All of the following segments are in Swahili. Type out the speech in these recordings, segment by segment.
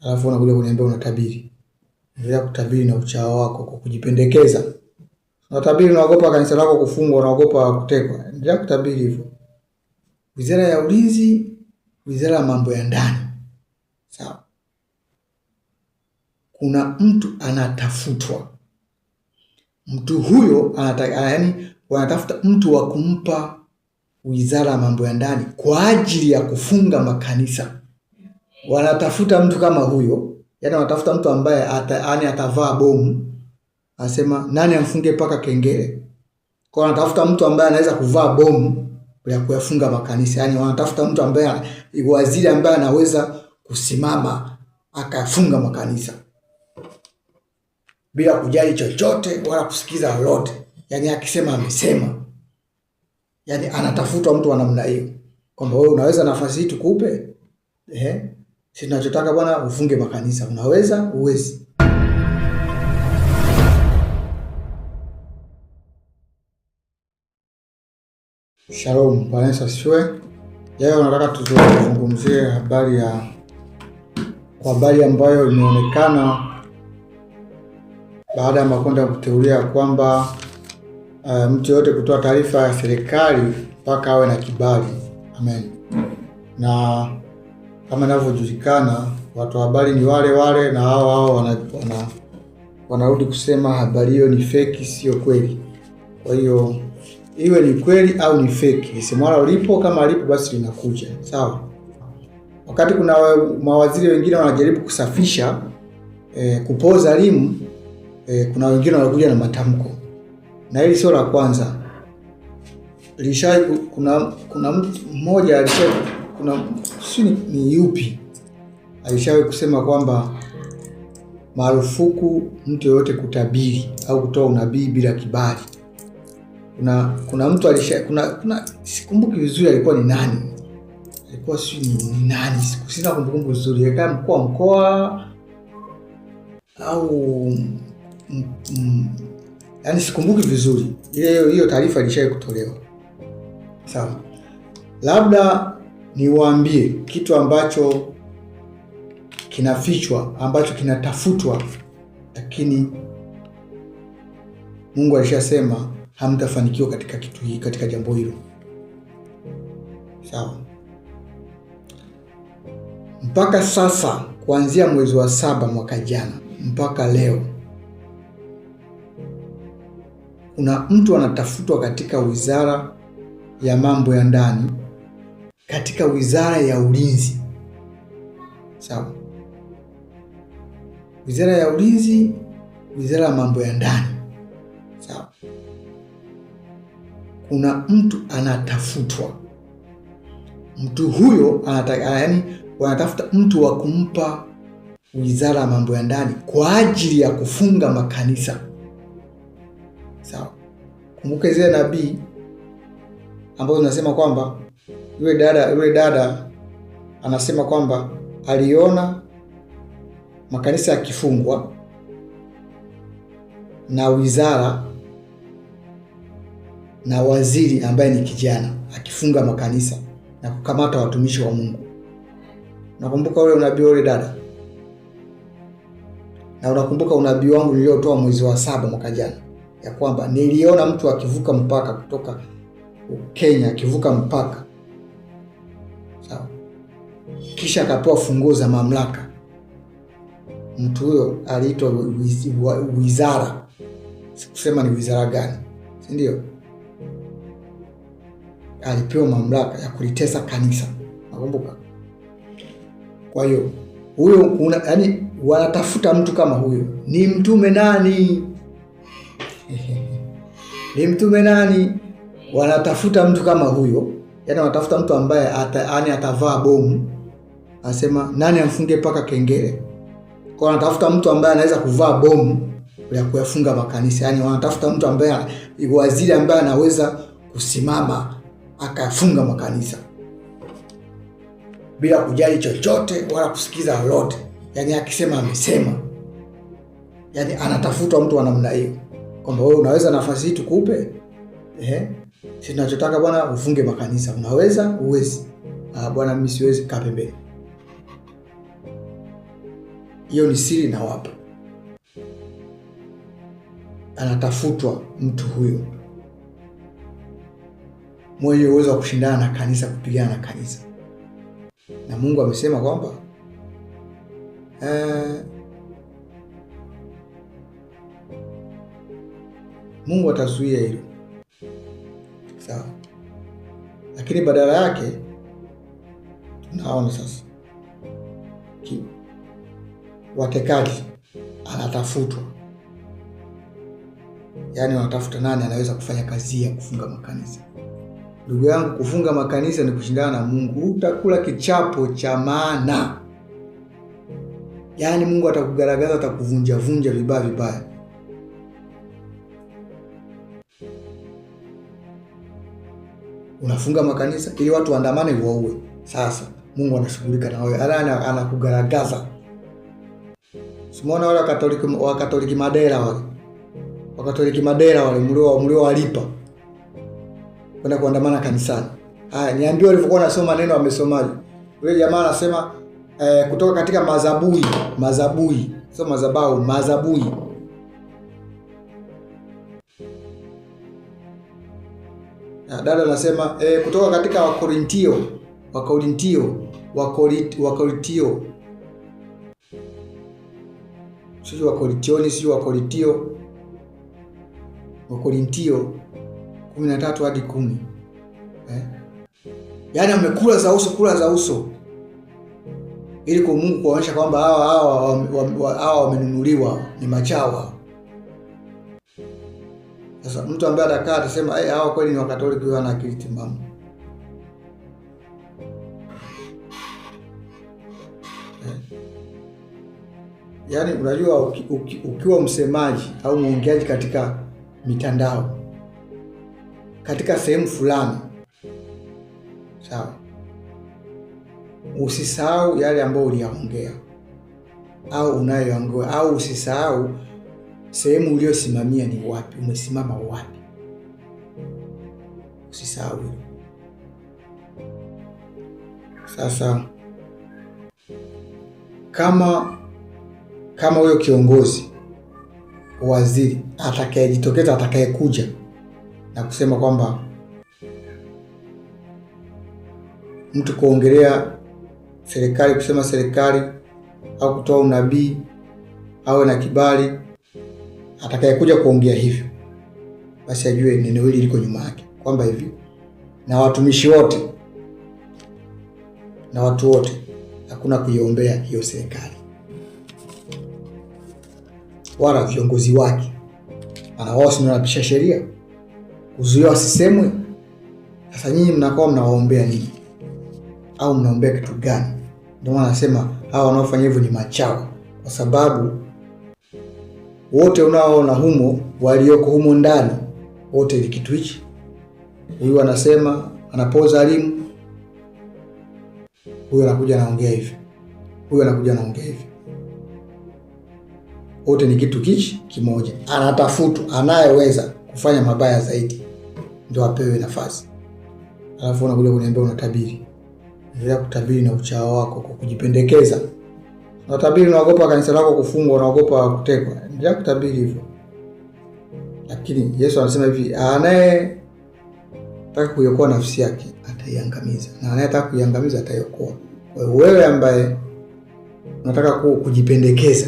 alafu unakuja kuniambia unatabiri. Endelea kutabiri na uchawa wako kwa kujipendekeza. Unatabiri unaogopa kanisa lako kufungwa, unaogopa kutekwa. Endelea kutabiri hivyo. Wizara ya Ulinzi, wizara ya mambo ya ndani. Sawa. Kuna mtu anatafutwa. Mtu huyo wanatafuta mtu wa kumpa wizara ya mambo ya ndani kwa ajili ya kufunga makanisa. Wanatafuta mtu kama huyo, wanatafuta mtu ambaye atavaa bomu, asema nani amfunge paka kengele. Kwa wanatafuta mtu ambaye anaweza kuvaa bomu ya kuyafunga makanisa. Wanatafuta mtu ambaye waziri ambaye anaweza kusimama akafunga makanisa bila kujali chochote wala kusikiza lolote. Akisema amesema. Anatafutwa mtu wa namna hiyo. Kwamba wewe unaweza nafasi hii tukupe? Sisi tunachotaka bwana ufunge makanisa. Unaweza? Uwezi? Shalom, Bwana Yesu asifiwe. Leo nataka tuzungumzie habari ambayo imeonekana baada ya Makonda kuteulia kwamba mtu yote kutoa taarifa ya serikali mpaka awe na kibali. Amen. Na kama inavyojulikana, watu wa habari ni wale na hao wanarudi kusema habari hiyo ni fake, sio kweli. Kwa hiyo iwe ni kweli au ni fake, semwala lipo, kama lipo basi linakuja. Sawa. Wakati kuna mawaziri wengine wanajaribu kusafisha kupoza elimu, kuna wengine wanakuja na matamko. Na hili sio la kwanza. Kuna mtu mmoja ni yupi alishawahi kusema kwamba marufuku mtu yoyote kutabiri au kutoa unabii bila kibali. Kuna mtu sikumbuki vizuri alikuwa ni nani. Alikuwa ni nani? Sina kumbukumbu vizuri. Alikuwa mkuu wa mkoa au sikumbuki vizuri. Hiyo taarifa ilishawahi kutolewa. Sawa. Labda niwaambie kitu ambacho kinafichwa, ambacho kinatafutwa, lakini Mungu alishasema hamtafanikiwa katika kitu hiki, katika jambo hilo. Sawa. Mpaka sasa, kuanzia mwezi wa 7 mwaka jana mpaka leo, kuna mtu anatafutwa katika wizara ya mambo ya ndani, katika wizara ya ulinzi. Sawa. Wizara ya ulinzi, wizara ya mambo ya ndani. Sawa. Kuna mtu anatafutwa. Mtu huyo wanatafuta mtu wa kumpa wizara ya mambo ya ndani kwa ajili ya kufunga makanisa. Sawa. Kumbuka zile nabii ambazo zinasema kwamba yule dada anasema kwamba aliona makanisa yakifungwa na wizara na waziri ambaye ni kijana akifunga makanisa na kukamata watumishi wa Mungu. Nakumbuka ule unabii wa yule dada. Na unakumbuka unabii wangu niliotoa mwezi wa 7 mwaka jana, ya kwamba niliona mtu akivuka mpaka kutoka Kenya, akivuka mpaka. Sawa. Kisha akapewa funguo za mamlaka. Mtu huyo aliitwa wizara. Sikusema ni wizara gani, si ndio? Alipewa mamlaka ya kulitesa kanisa. Nakumbuka. Kwa hiyo huyo wanatafuta mtu kama huyo. Ni mtume nani? Ni mtume nani? Wanatafuta mtu kama huyo. Wanatafuta mtu ambaye atavaa bomu, asema nani amfunge paka kengele. Kwa wanatafuta mtu ambaye anaweza kuvaa bomu ya kuyafunga makanisa. Wanatafuta mtu ambaye waziri ambaye anaweza kusimama akafunga makanisa bila kujali chochote wala kusikiza lolote. Akisema amesema. Anatafutwa mtu wa namna hiyo. Kwamba wewe unaweza nafasi hii tukupe? Sisi tunachotaka bwana ufunge makanisa. Unaweza? Uwezi? Bwana mimi siwezi, kaa pembeni. hiyo ni siri na wapa. Anatafutwa mtu huyo mwenye uwezo wa kushindana na kanisa, kupigana na kanisa. Na Mungu amesema kwamba Mungu atazuia hilo. Sawa. Lakini badala yake tunaona sasa watekaji anatafutwa. Yaani wanatafuta nani anaweza kufanya kazi ya kufunga makanisa. Ndugu yangu, kufunga makanisa ni kushindana na Mungu. Utakula kichapo cha maana. Yaani Mungu atakugaragaza, atakuvunja vunja vibaya. Unafunga makanisa ili watu waandamane waue. Sasa Mungu anashughulika na wewe. Anakugaragaza. Simuona wale Wakatoliki Madera wale. Wakatoliki Madera wale mlio walipa kwenda kuandamana kanisani. Haya, niambie walivyokuwa wanasoma neno wamesomaje? Yule jamaa anasema kutoka katika mazabui. Sio mazabau, mazabui. Na dada anasema kutoka katika Wakorintio. Sio Wakorintioni, sio Wakorintio 13 hadi 10. Yaani amekula za uso ili kwa Mungu kuonyesha kwamba hawa wamenunuliwa, ni machawa. Sasa mtu ambaye atakaa atasema hawa kweli ni Wakatoliki, wana akili timamu. Yaani unajua ukiwa msemaji au mwongeaji katika mitandao, katika sehemu fulani, sawa, usisahau yale ambayo uliyaongea au unayoongea, au usisahau sehemu uliyosimamia ni wapi, umesimama wapi. Usisahau hilo. Sasa kama huyo kiongozi, waziri atakayejitokeza, atakayekuja na kusema kwamba mtu kuongelea serikali, kusema serikali au kutoa unabii awe na kibali, atakayekuja kuongea hivyo, basi ajue neno hili liko nyuma yake, kwamba hivi na watumishi wote na watu wote hakuna kuiombea hiyo serikali wala viongozi wake. Ana wao si wanapisha sheria kuzuia wasisemwe. Sasa nyinyi mnakuwa mnawaombea nini? Au mnaombea kitu gani? Ndio maana nasema hawa wanaofanya hivyo ni machawa, kwa sababu wote unaoona humo, walioko humo ndani wote ni kitu hichi. Huyu anasema anapoza elimu, huyu anakuja anaongea hivi, huyu anakuja anaongea hivi. Wote ni kitu kichi kimoja. Anatafutwa anayeweza kufanya mabaya zaidi ndio apewe nafasi. Alafu unakuja kuniambia unatabiri. Endelea kutabiri na uchao wako kwa kujipendekeza. Unatabiri unaogopa kanisa lako kufungwa, unaogopa kutekwa. Endelea kutabiri hivyo. Lakini Yesu anasema hivi, anayetaka kuiokoa nafsi yake ataiangamiza, na anayetaka kuiangamiza ataiokoa. Kwa hiyo wewe ambaye unataka kujipendekeza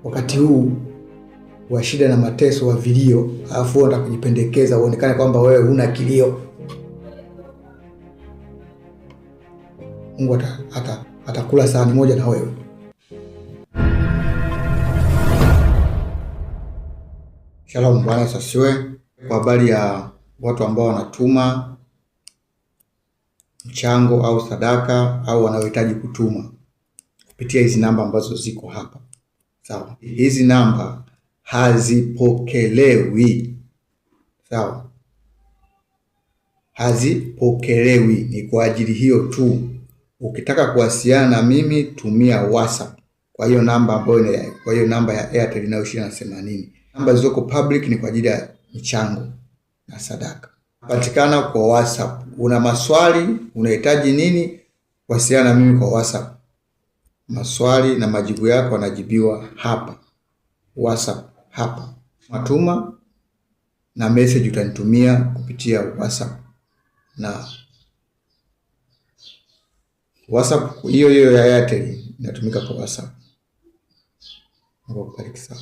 wakati huu wa shida na mateso, wa vilio, alafu unataka kujipendekeza uonekane kwamba wewe huna kilio, Mungu atakula sahani moja na wewe. Shalom, Bwana asifiwe. Kwa habari ya watu ambao wanatuma mchango au sadaka au wanaohitaji kutuma kupitia hizi namba ambazo ziko hapa. Sawa. Hizi namba hazipokelewi. Sawa. Hazipokelewi, ni kwa ajili hiyo tu. Ukitaka kuwasiliana na mimi tumia WhatsApp kwa hiyo namba ambayo kwa hiyo namba ya Airtel inayoishia na 80. Namba zilizoko public ni kwa ajili ya michango na sadaka. Patikana kwa WhatsApp. Una maswali, unahitaji nini, wasiliana na mimi kwa WhatsApp. maswali na majibu yako yanajibiwa hapa WhatsApp hapa. Matuma na message utanitumia kupitia WhatsApp, na WhatsApp hiyo ya Airtel inatumika kwa WhatsApp. Mungu akubariki sana.